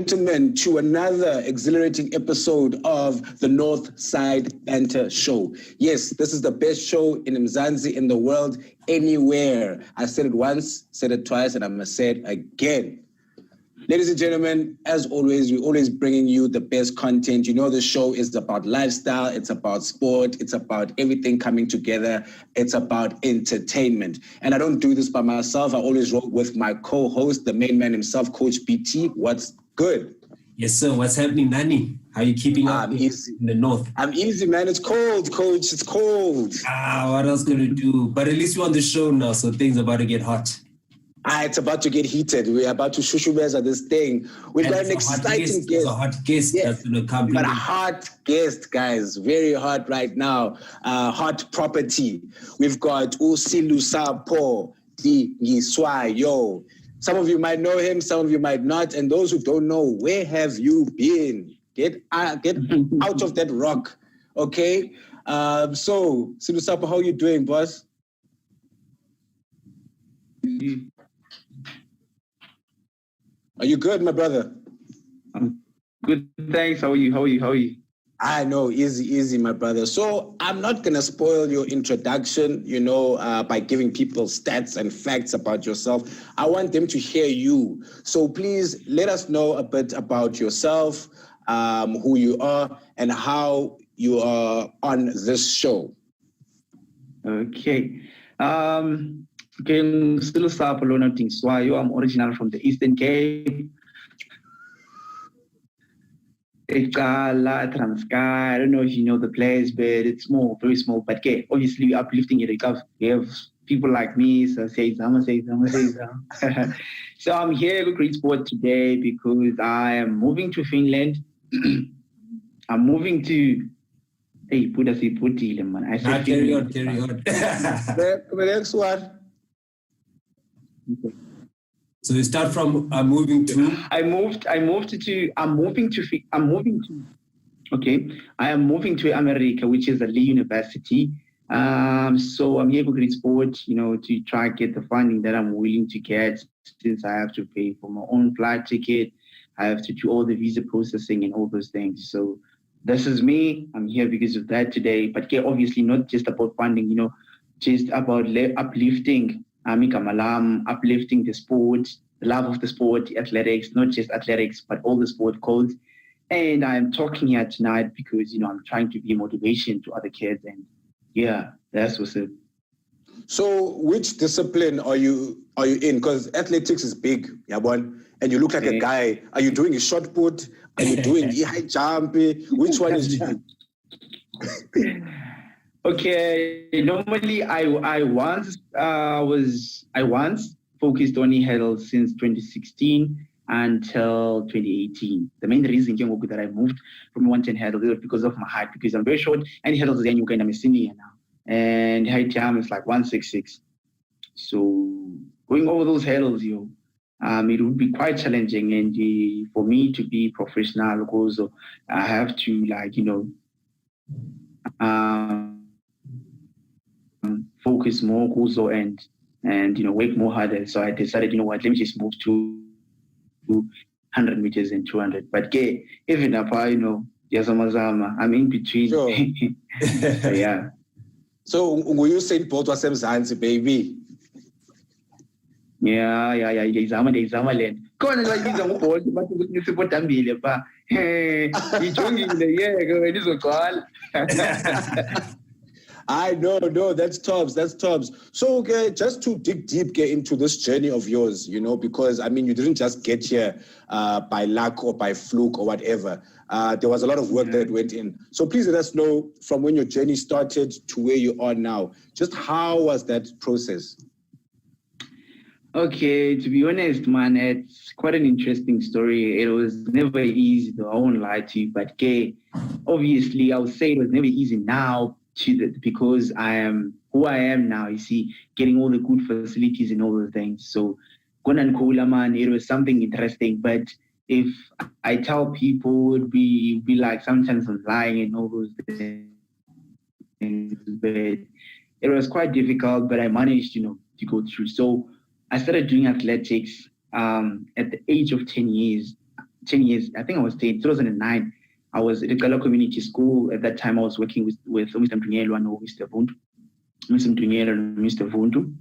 Gentlemen, to another exhilarating episode of the North Side Banter Show. Yes, this is the best show in Mzansi, in the world, anywhere. I said it once, said it twice, and I'm going to say it again. Ladies and gentlemen, as always, we're always bringing you the best content. You know, the show is about lifestyle, it's about sport, it's about everything coming together, it's about entertainment. And I don't do this by myself. I always roll with my co-host, the main man himself, Coach BT. What's good? Yes, sir. What's happening, Nani? How are you keeping up in the north? I'm easy, man. It's cold, Coach. It's cold. What else gonna do? But at least we're on the show now, so things are about to get hot. It's about to get heated. We're about to shushu this thing. We've got an exciting guest. A hot guest that's going to come. But a hot guest, guys. Very hot right now. Hot property. We've got Silusapho Dingiswayo. Some of you might know him, some of you might not. And those who don't know, where have you been? Get out of that rock, okay? So, Silusapho, how are you doing, boss? Are you good, my brother? I'm good, thanks. How are you? I know, easy, my brother. So I'm not going to spoil your introduction, by giving people stats and facts about yourself. I want them to hear you. So please let us know a bit about yourself, who you are, and how you are on this show. Okay. Silusapho Dingiswayo. I'm original from the Eastern Cape. Transkei. I don't know if you know the place, but it's small, very small. But obviously we're uplifting it. We have people like me, so say some. So I'm here at Great Sport today because I am moving to Finland. I'm moving to man. I said carry on. The next one. Okay. So you start from I'm moving to. I am moving to America, which is a Lee University. So I'm here for Great Sport, to try and get the funding that I'm willing to get, since I have to pay for my own flight ticket. I have to do all the visa processing and all those things. So this is me. I'm here because of that today. But obviously not just about funding, just about uplifting. Uplifting the sport, the love of the sport, athletics, not just athletics, but all the sport codes. And I'm talking here tonight because, I'm trying to be motivation to other kids. And that's what's it. So which discipline are you in? Because athletics is big, Yabon, and you look like a guy. Are you doing a shot put? Are you doing high jump? Which one is you? Okay, normally I once focused on hurdles since 2016 until 2018. The main reason that I moved from 110 hurdles was because of my height, because I'm very short, and hurdles then I'm a senior now, and high jump is like 166. So going over those hurdles, it would be quite challenging, and for me to be professional, also I have to focus more also and work more harder. So I decided, let me just move to 100 meters and 200. But even up, I'm in between. Sure. So, yeah. So will you say both was Mzansi, baby? Yeah. Izama land. Khona nje ibiza ngobholt bathi ukuthi sibodambile ba. Ijongile yeke izogcwala. No, that's tops. So, just to dig deep into this journey of yours, because, you didn't just get here by luck or by fluke or whatever. There was a lot of work that went in. So please let us know from when your journey started to where you are now. Just how was that process? Okay, to be honest, man, it's quite an interesting story. It was never easy, though, I won't lie to you. But obviously, I would say it was never easy now, because I am who I am now, you see, getting all the good facilities and all those things. So, man, it was something interesting. But if I tell people, it would be like sometimes I'm lying and all those things. But it was quite difficult, but I managed, to go through. So I started doing athletics at the age of 10 10 years. I think I was 10, 2009. I was at a Gala community school. At that time, I was working with Mr. Mtungelo and Mr. Vuntu. Mr. Mtungelo and Mr. Vuntu.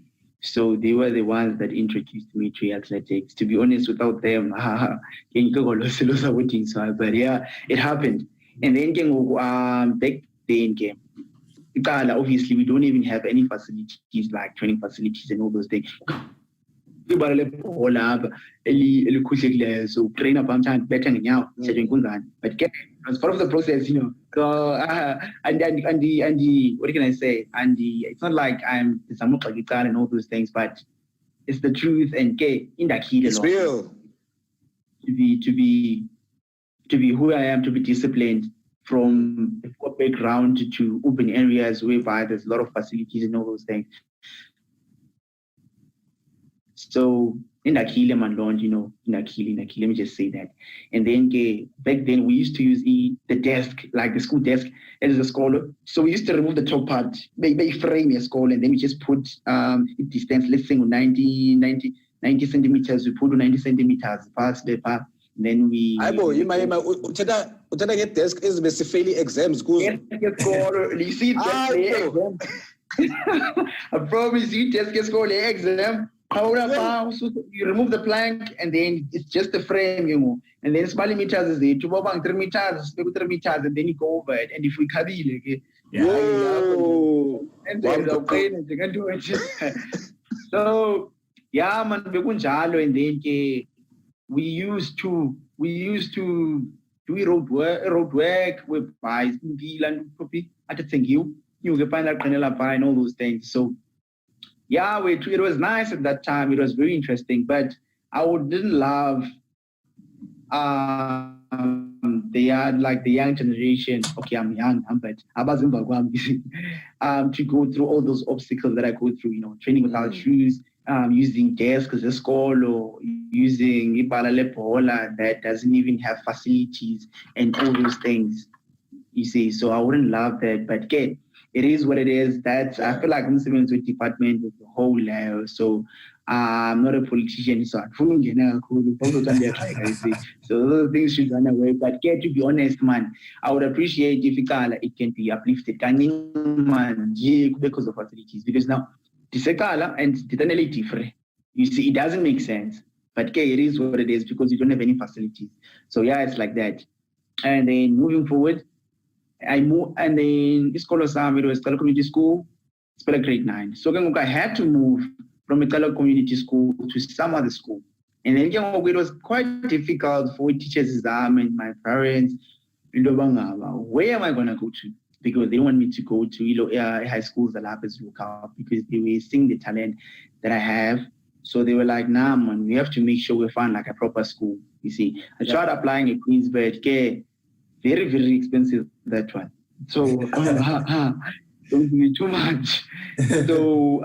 So they were the ones that introduced me to athletics. To be honest, without them, Silusapho Dingiswayo. But yeah, it happened. And then back then, obviously, we don't even have any facilities like training facilities and all those things. So train up better now. But as part of the process, and what can I say? And it's not like I'm and all those things, but it's the truth and in that key. It's real. To be who I am, to be disciplined from a poor background to open areas whereby there's a lot of facilities and all those things. So in Akile man launch, in Akile, let me just say that. And then back then we used to use the desk, like the school desk as a scholar. So we used to remove the top part, they frame a school, and then we just put distance, let's say 90 centimeters, we put 90 centimeters past the path. Then we get desk is basically exams. You see exam. I promise you, desk is called exam. You remove the plank and then it's just the frame, and then small meters is there, 3 meters, and then you go over it. And if we cut it, and then they can do it. So yeah, man, and then we used to do road work with buys and copy at the thing you can find out and all those things. So yeah, it was nice at that time. It was very interesting, but I didn't love the young generation. Okay, I'm young, but to go through all those obstacles that I go through, training without shoes, using desks as a school, or using Ibalale Pola that doesn't even have facilities and all those things. You see, so I wouldn't love that, but it is what it is. I feel like I'm civil department as a whole. So I'm not a politician, so so those things should run away. But to be honest, man, I would appreciate if it can be uplifted. Because of facilities. Because now Tisekala and Titanelli different. You see, it doesn't make sense. But it is what it is because you don't have any facilities. So yeah, it's like that. And then moving forward, I moved, and then this school was community school, it's grade 9. So I had to move from a community school to some other school. And then it was quite difficult for teachers and my parents. Where am I going to go to? Because they want me to go to high schools that have as local, because they were seeing the talent that I have. So they were like, nah, man, we have to make sure we find like a proper school. You see, I tried applying at Queensbridge, very, very expensive, that one. So don't be too much. So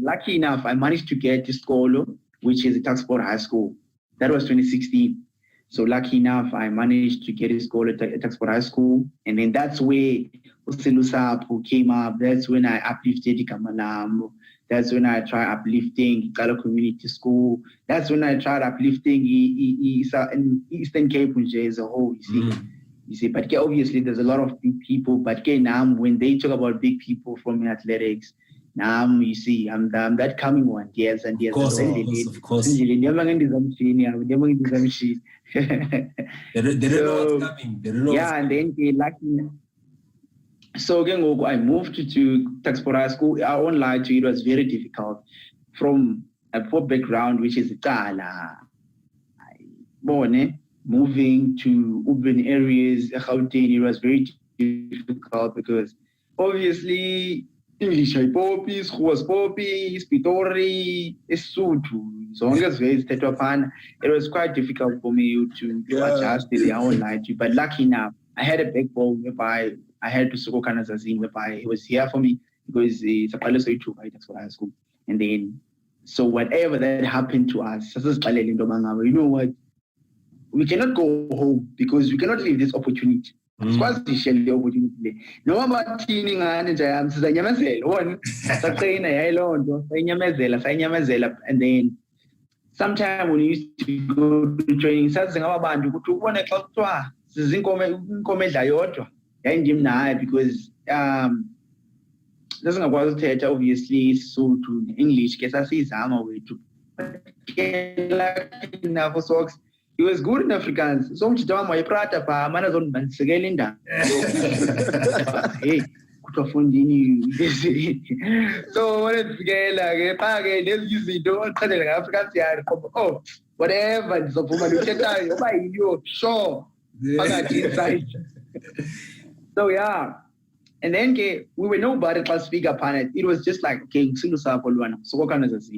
lucky enough, I managed to get to school, which is a Taxport High School. That was 2016. So lucky enough, I managed to get a school at Taxport High School. And then that's where Silusapho came up. That's when I uplifted Ikamanam. That's when I tried uplifting Gala Community School. That's when I tried uplifting Eastern Cape as a whole, you see. You see, but obviously there's a lot of big people. But now when they talk about big people from athletics, now you see, I'm that coming one. Yes, and yes. Of course. They don't know what's coming. Yeah, and then lucky. So again, I moved to Taxport High School. I won't lie to you, it was very difficult. From a poor background, which is Tala, moving to urban areas, it was very difficult because obviously English poppies, was poppies, Pitori, Esotho, it was quite difficult for me to adjust to the own life. But lucky enough, I had a backbone whereby I had to Soko Kanazazin, whereby he was here for me because it's a palace to That's what high school. And then, so whatever that happened to us, you know what? We cannot go home because we cannot leave this opportunity. Squazi share the opportunity. No about teaming and Jams, and then sometime when we used to go to training, because singakwazi ukuthetha obviously Sotho English ke sasizama wethu enough socks. He was good in Afrikaans. So mthetho wami wayeprata pha mana zondisekela indaba. Hey, kutofundini. So walefikela ke pha ke lezi izinto ochathele ngaAfrikaans yari oh whatever ndizophuma ndithethayo oba yiyo sure phakathi inside. So yeah. And then we were nobody class speak upon it. It was just like, okay, Silusapho Dingiswayo. So what kind of first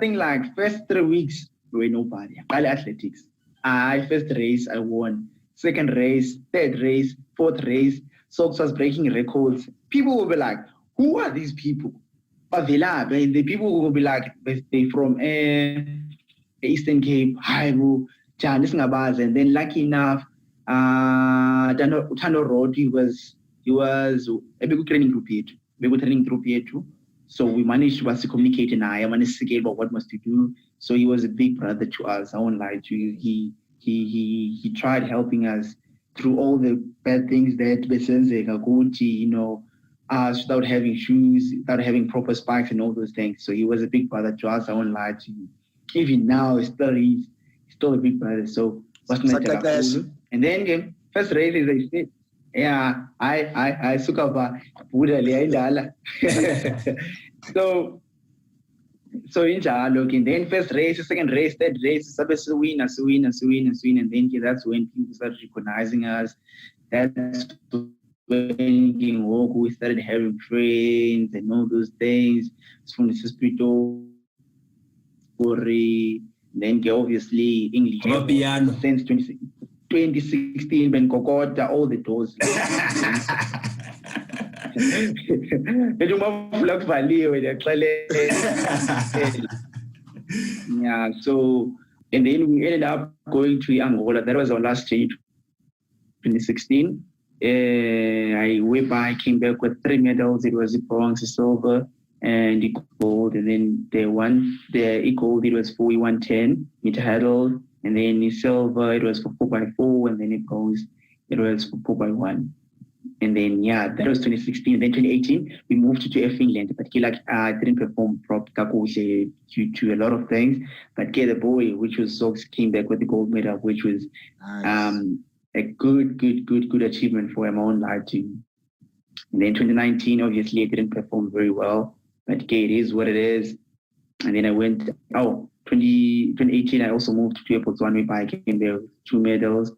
thing like first 3 weeks we were nobody. Athletics. First race I won. Second race, third race, fourth race. Socks was breaking records. People will be like, who are these people? But the people will be like, they from Eastern Cape, Haibu, Chinese, and then lucky enough. Tano Road, he was a big training group here too. So we managed to communicate and I managed to get about what must we do. So he was a big brother to us. I won't lie to you. He tried helping us through all the bad things that us without having shoes, without having proper spikes and all those things. So he was a big brother to us. I won't lie to you. Even now, he's still a big brother. So what's my and then first race is I said, yeah, I sukava Buddha Liala. So in looking then first race, second race, third race, win, and then that's when people started recognizing us. That's when we started having friends and all those things. From the hospital, then obviously English since 2016 when Kokota all the doors. Yeah, so and then we ended up going to Angola. That was our last stage, 2016. I came back with 3 medals. It was a bronze, a silver, and the gold. And then the gold, it was for 110 meter hurdle. And then the silver, it was for 4x4. And then it goes, it was for 4x1. And then, yeah, that was 2016. Then 2018, we moved to Finland. But I didn't perform properly due to a lot of things. But the boy, which was Sox, came back with the gold medal, which was nice. A good achievement for my own life too. And then 2019, obviously, I didn't perform very well. But it is what it is. And then I went, 2018, I also moved to Botswana where I came there with 2 medals.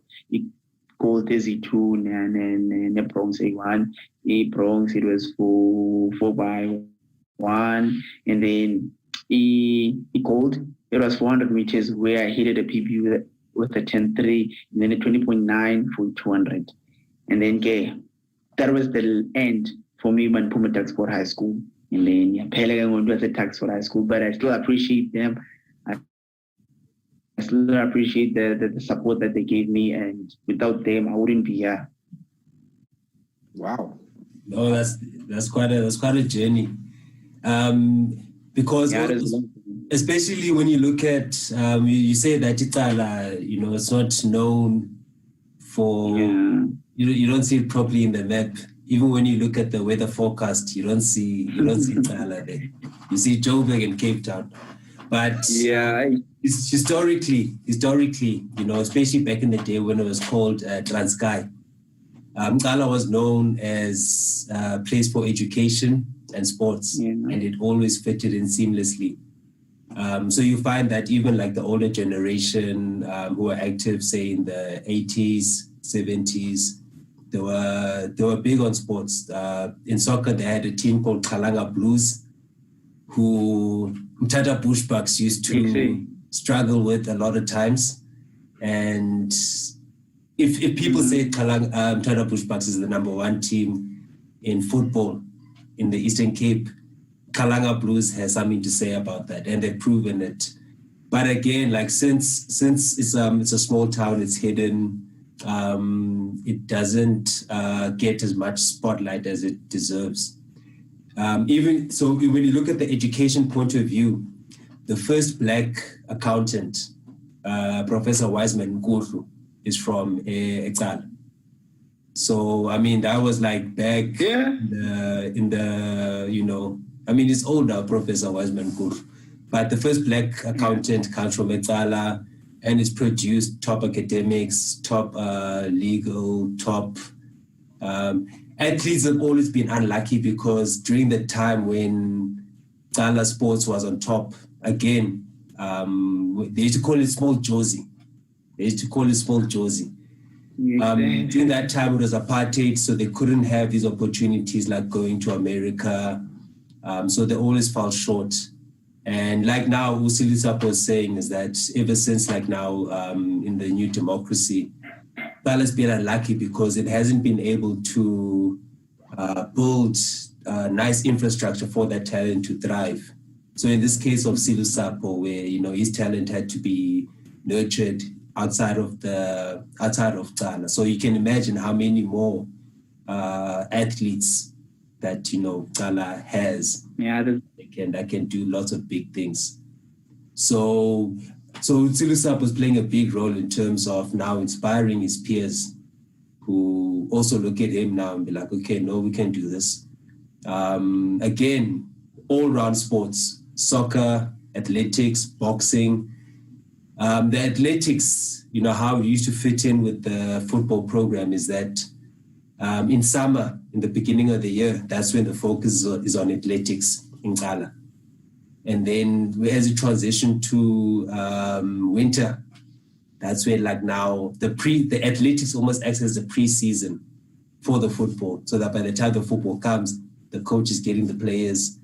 Gold is 2 and the bronze A1. The bronze, it was for 4x1. And then the gold, it was 400 meters where I hit a PB with a 10.3 and then a 20.9 for 200. And then that was the end for me when Puma Tax for high school. And then Pelagan was a tax for high school, but I still appreciate them. I still appreciate the support that they gave me, and without them, I wouldn't be here. Wow. No, that's quite a journey. Because especially when you look at you say that Itala, it's not known for you don't see it properly in the map. Even when you look at the weather forecast, you don't see Itala there. You see Joburg and Cape Town. But it's historically, especially back in the day when it was called Transkei, Mkala was known as a place for education and sports, and it always fitted in seamlessly. So you find that even like the older generation who were active, say in the 80s, 70s, they were big on sports. In soccer, they had a team called Kalanga Blues, who Mthatha Bushbucks used to struggle with a lot of times. And if people say Mthatha Bushbucks is the number 1 team in football in the Eastern Cape, Kalanga Blues has something to say about that, and they've proven it. But again, like since it's a small town, it's hidden. It doesn't get as much spotlight as it deserves. Even so, when you look at the education point of view, the first black accountant, Professor Wiseman Nkulu, is from Ecala. So, I mean, that was like back in the you know, I mean, it's older, Professor Wiseman Nkulu, but the first black accountant comes from Ecala, and it's produced top academics, top legal, top athletes have always been unlucky because during the time when Ecala sports was on top, again, they used to call it small Josie. During that time, it was apartheid, so they couldn't have these opportunities like going to America. So they always fell short. And like now, Silusapho was saying is that ever since like now in the new democracy, Ecala's been unlucky because it hasn't been able to build nice infrastructure for that talent to thrive. So in this case of Silusapho, where his talent had to be nurtured outside of Ecala. So you can imagine how many more athletes that Ecala has. Yeah, that can do lots of big things. So Silusapho is playing a big role in terms of now inspiring his peers who also look at him now and be like, okay, no, we can do this. Again, all-round sports, soccer, athletics, boxing. The athletics, how it used to fit in with the football program is that in summer, in the beginning of the year, that's when the focus is on athletics in Ecala. And then as you transition to winter, that's where like now the athletics almost acts as the pre-season for the football. So that by the time the football comes, the coach is getting the players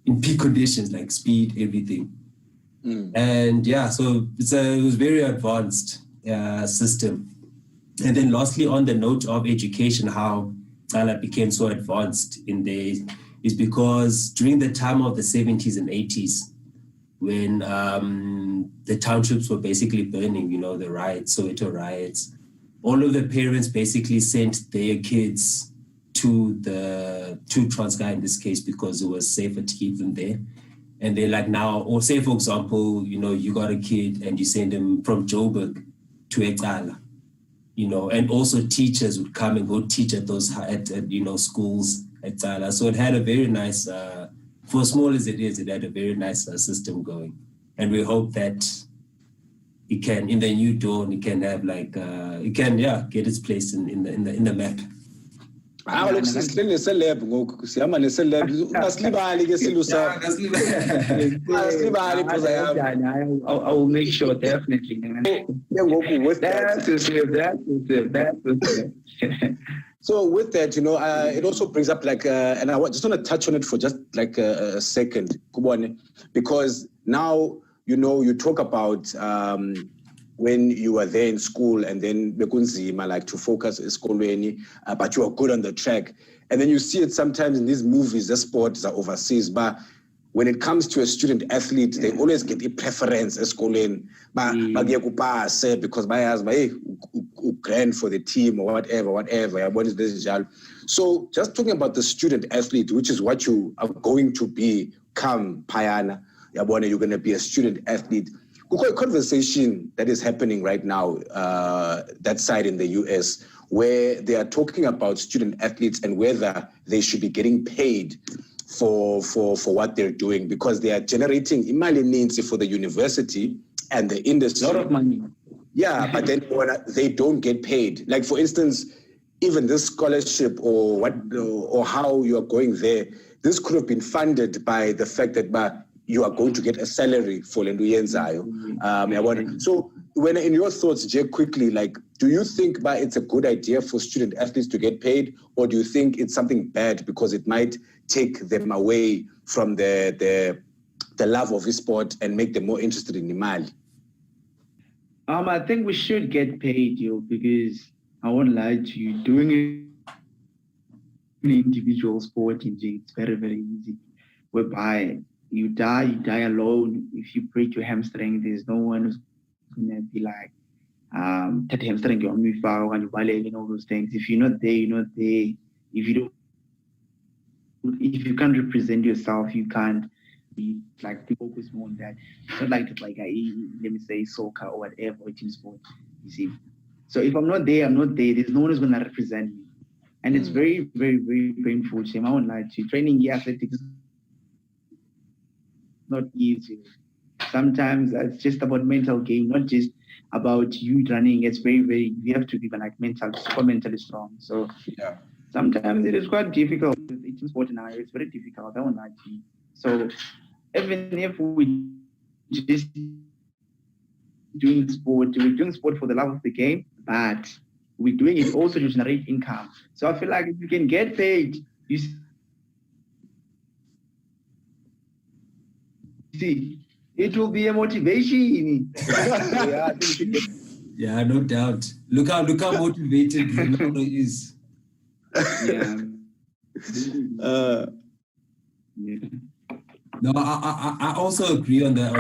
in peak conditions, like speed, everything. And so it was very advanced system. And then lastly, on the note of education, how Ecala became so advanced in the is because during the time of the 70s and 80s, when the townships were basically burning, the riots, Soweto riots, all of the parents basically sent their kids to Transkei in this case because it was safer to keep them there. And they're like now, or say for example, you got a kid and you send them from Joburg to Ecala, and also teachers would come and go teach at those schools at Ecala. So it had a very nice, for as small as it is, it had a very nice system going. And we hope that it can, in the new dawn, it can have like, it can get its place in the map. I will make sure, definitely. So with that, it also brings up like, and I just want to touch on it for just like a second, Kubone, because now, you talk about when you were there in school and then bekunzima like to focus esikolweni, but you are good on the track. And then you see it sometimes in these movies, the sports are overseas, but when it comes to a student athlete, they always get a preference esikolweni, because by grand for the team or whatever. So just talking about the student athlete, which is what you are going to become, Payana, you're going to be a student athlete. A conversation that is happening right now, that side in the US, where they are talking about student athletes and whether they should be getting paid for what they're doing, because they are generating imali eninzi for the university and the industry. A lot of money. Yeah, but then they don't get paid. Like for instance, even this scholarship or how you are going there, this could have been funded by the fact that you are going to get a salary for Lenduyenzayo. So when in your thoughts, Jay, quickly, like, do you think it's a good idea for student athletes to get paid, or do you think it's something bad because it might take them away from the love of the sport and make them more interested in Imali? I think we should get paid, because I won't lie to you, doing an individual sport, it's very, very easy, whereby you die alone. If you break your hamstring, there's no one who's gonna be like, hamstring your and all those things. If you're not there, you're not there. If you if you can't represent yourself, you can't be like focus more on that. It's not like let me say soccer or whatever, or team sport. You see. So if I'm not there, I'm not there. There's no one who's gonna represent me. And it's very, very, very painful. Shame, I won't lie to you. Training athletics is not easy. Sometimes it's just about mental game, not just about you running. It's very, very, you have to be like super mentally strong. So Yeah. sometimes it is quite difficult. It's sport now. It's very difficult. I won't lie to you. So even if we just we're doing sport for the love of the game, but we're doing it also to generate income. So I feel like if you can get paid, you see, it will be a motivation. Yeah, no doubt. Look how motivated Ronaldo is. Yeah. No, I also agree on that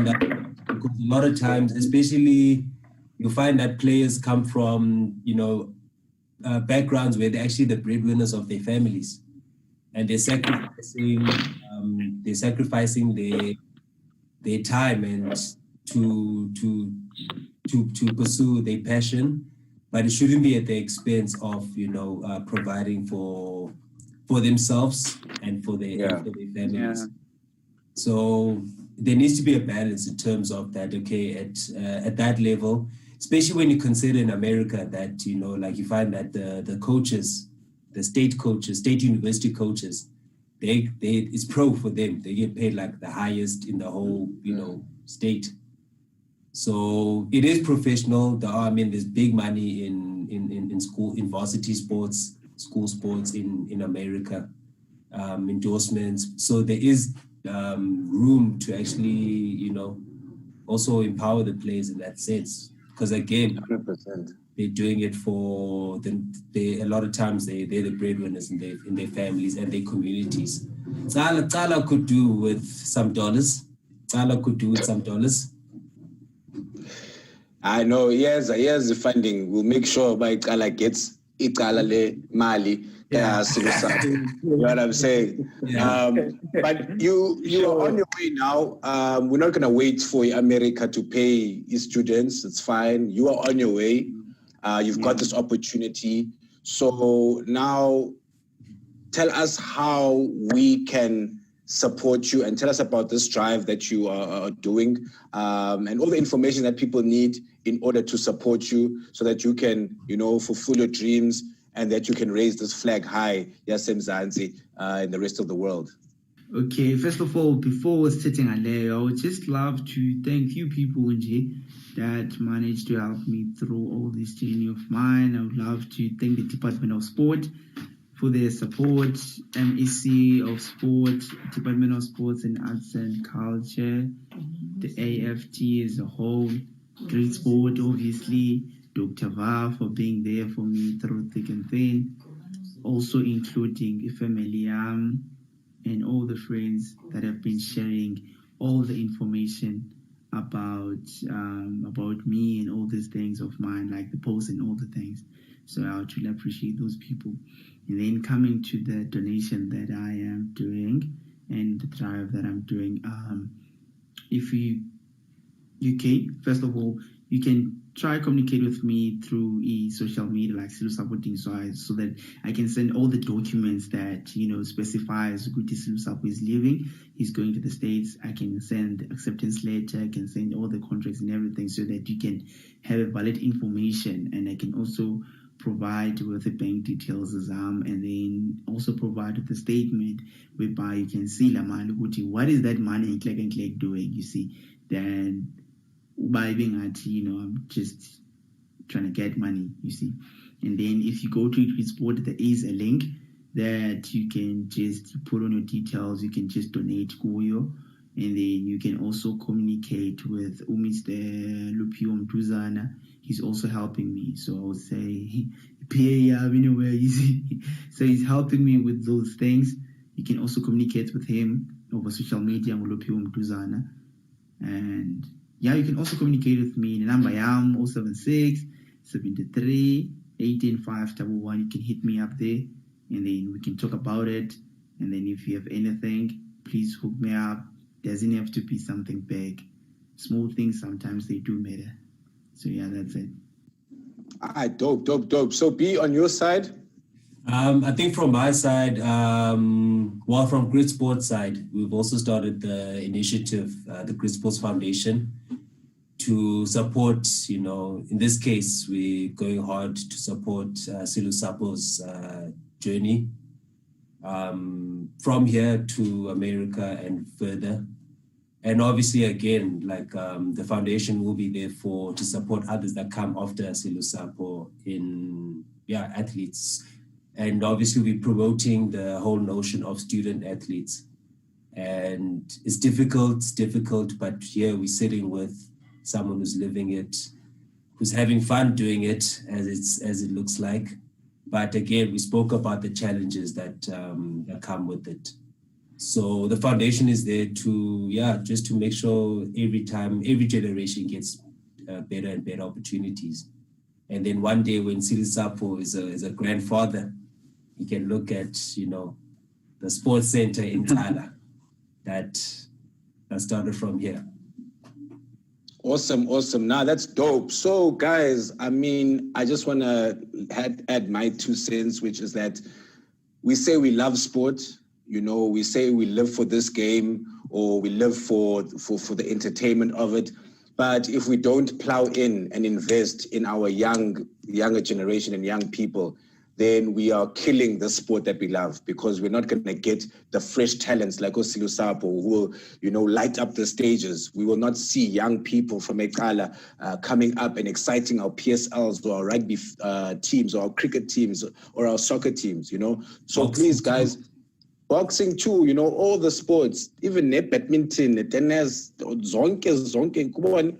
because a lot of times, especially you find that players come from backgrounds where they're actually the breadwinners of their families, and they're sacrificing their time and to pursue their passion, but it shouldn't be at the expense of providing for themselves and for their families. Yeah. So there needs to be a balance in terms of that. Okay, at that level, especially when you consider in America that like you find that the coaches, the state university coaches, they it's pro for them. They get paid like the highest in the whole state. So it is professional. There's big money in school, in varsity sports, school sports in America, endorsements. So there is room to actually, also empower the players in that sense. Because again, 100%. they're doing it for them. A lot of times they're the breadwinners in their families and their communities. Tsala could do with some dollars. I know. Here's the funding. We'll make sure by Tsala gets Icala le Mali. Yeah, Silusapho. You know what I'm saying? Yeah. But you are on your way now. We're not gonna wait for America to pay its students. It's fine. You are on your way. You've got this opportunity. So now, tell us how we can support you, and tell us about this drive that you are doing, and all the information that people need in order to support you, so that you can, fulfill your dreams, and that you can raise this flag high, Mzansi, in the rest of the world. Okay, first of all, before sitting on there, I would just love to thank you people that managed to help me through all this journey of mine. I would love to thank the Department of Sport for their support, MEC of Sport, Department of Sports and Arts and Culture, the AFT as a whole, Great Sport, obviously, Dr. Va for being there for me through thick and thin, also including family and all the friends that have been sharing all the information about me and all these things of mine, like the posts and all the things. So I would really appreciate those people. And then coming to the donation that I am doing and the drive that I'm doing, if you can, first of all, you can try communicate with me through social media like Silusapho Dingiswayo, so that I can send all the documents that specifies Guti Silusapho is leaving. He's going to the States. I can send the acceptance letter. I can send all the contracts and everything, so that you can have a valid information. And I can also provide with the bank details, and then also provide with the statement whereby you can see Guti, what is that money click and click doing? You see, then by being at, I'm just trying to get money, you see. And then if you go to Sport, there is a link that you can just put on your details. You can just donate Kuyo, and then you can also communicate with Mr. Lupio Mtuzana. He's also helping me. So I would say, anywhere, you see. So he's helping me with those things. You can also communicate with him over social media, Lupio Mtuzana. And yeah, you can also communicate with me. The number I am 076 73 18511. You can hit me up there, and then we can talk about it. And then if you have anything, please hook me up. Doesn't have to be something big. Small things, sometimes they do matter. So yeah, that's it. Dope. So B, on your side? I think from my side, from Grit Sports side, we've also started the initiative, the Grit Sports Foundation, to support, in this case, we're going hard to support Silusapho's journey from here to America and further. And obviously, again, the foundation will be there to support others that come after Silusapho athletes. And obviously, we're promoting the whole notion of student athletes. And it's difficult, but here we're sitting with someone who's living it, who's having fun doing it, as it looks like. But again, we spoke about the challenges that come with it. So the foundation is there just to make sure every generation gets better and better opportunities. And then one day when Silusapho is a grandfather, he can look at, the sports center in Tala that started from here. Awesome. Now that's dope. So guys, I just want to add my 2 cents, which is that we say we love sport, we say we live for this game, or we live for the entertainment of it. But if we don't plow in and invest in our younger generation and young people, then we are killing the sport that we love, because we're not going to get the fresh talents like Silusapho who will, light up the stages. We will not see young people from Ekala coming up and exciting our PSLs or our rugby teams or our cricket teams or our soccer teams, So boxing, please, guys, boxing too, all the sports, even badminton, tennis, zonke, come on.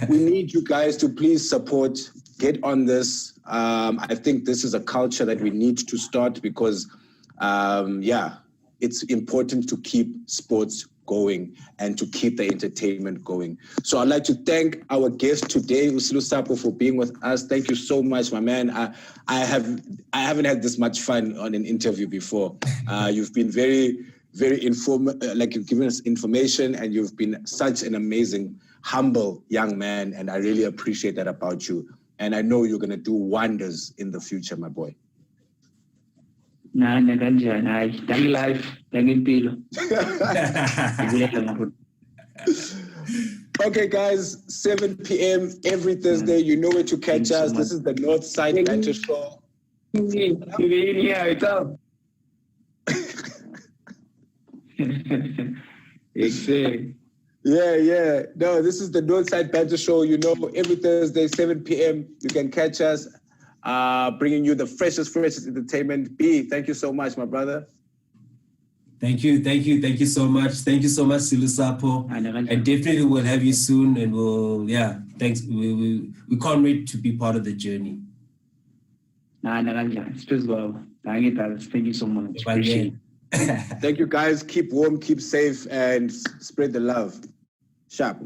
We need you guys to please support, get on this. I think this is a culture that we need to start, because, it's important to keep sports going and to keep the entertainment going. So I'd like to thank our guest today, Silusapho, for being with us. Thank you so much, my man. I haven't had this much fun on an interview before. You've been very, very you've given us information, and you've been such an amazing, humble young man, and I really appreciate that about you. And I know you're going to do wonders in the future, my boy. Okay, guys, 7 p.m. every Thursday. You know where to catch us. This is the North Side Banter Show. Yeah. No, this is the Northside Banter Show. Every Thursday, 7 p.m. You can catch us, bringing you the freshest entertainment. B, thank you so much, my brother. Thank you so much. Thank you so much, Silusapho. And definitely we'll have you soon, and thanks. We can't wait to be part of the journey. Thank you so much. Appreciate it. Thank you, guys. Keep warm, keep safe, and spread the love. Sharp.